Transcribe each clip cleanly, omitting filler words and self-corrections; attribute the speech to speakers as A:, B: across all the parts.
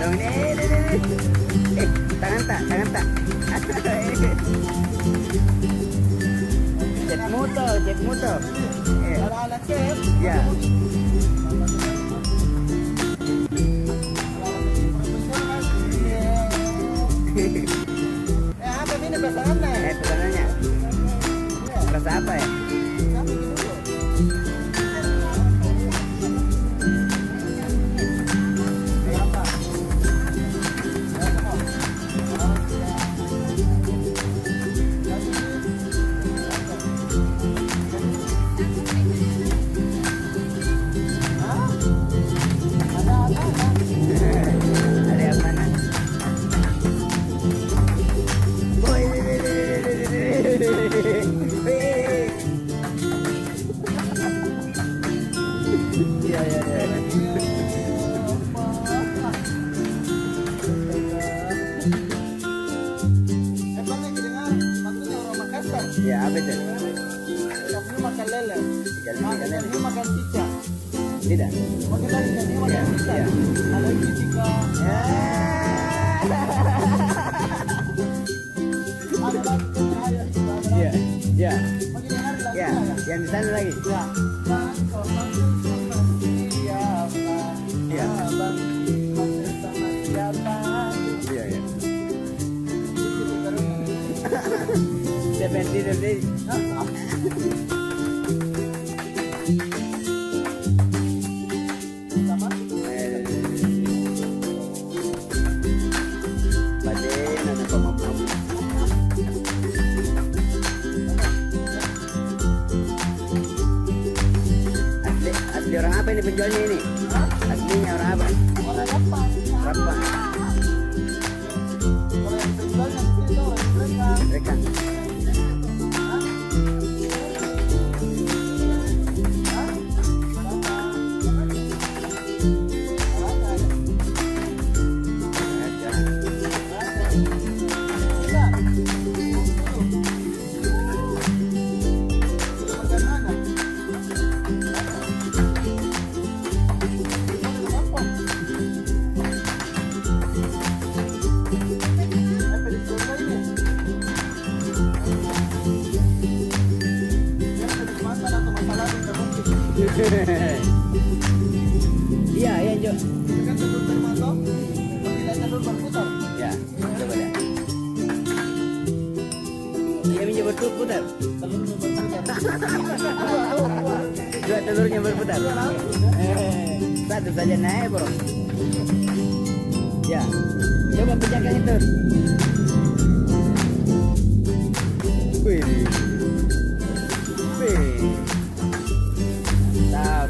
A: dong ini. Tangan tak, tangan tak. Cek motor, cek motor.
B: Ala-ala cek.
A: Ya.
B: Apa ini pasangannya?
A: Pesanannya. Rasa apa ya? Ya, apa itu?
B: Kamu makan lele.
A: Makan lele.
B: Kamu makan cicak.
A: Tidak.
B: Makan lele, kamu makan cicak.
A: Ya.
B: Ada cicak.
A: Ya, ya, ya, yang di sana lagi.
B: Ya.
A: Ya. Iya, ya. Depende dari. Asli orang apa ini penjualnya ini? Aslinya orang apa?
B: Orang apa?
A: Apa?
B: Kalau yang penjualnya di situ orang mereka.
A: Mereka. Iya, iya, Jo.
B: Kan telur termasuk, tidak telur berputar.
A: Ya, coba deh. Iya, minyak berputar.
B: Telur berputar.
A: Dua telurnya berputar. Satu saja naik, bro. Ya, coba pecahkan itu. Wih, wih, mantap.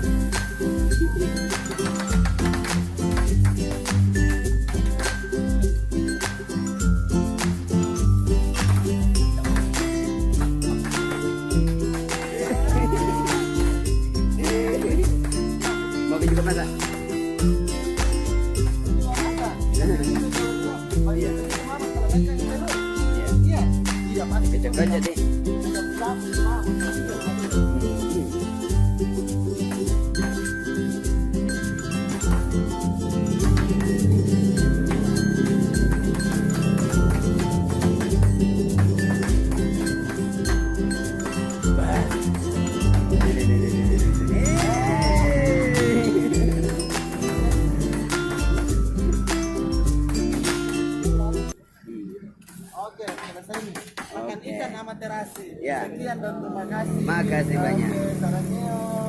A: Mau juga masak?
B: Iya.
A: Iya.
B: Iya, pasti.
A: Kecek aja deh.
B: Oke, selesai nih. Makan
A: Oke.
B: ikan sama terasi.
A: Ya.
B: Sekian dan terima kasih.
A: Makasih banyak.
B: Oke, sarannya.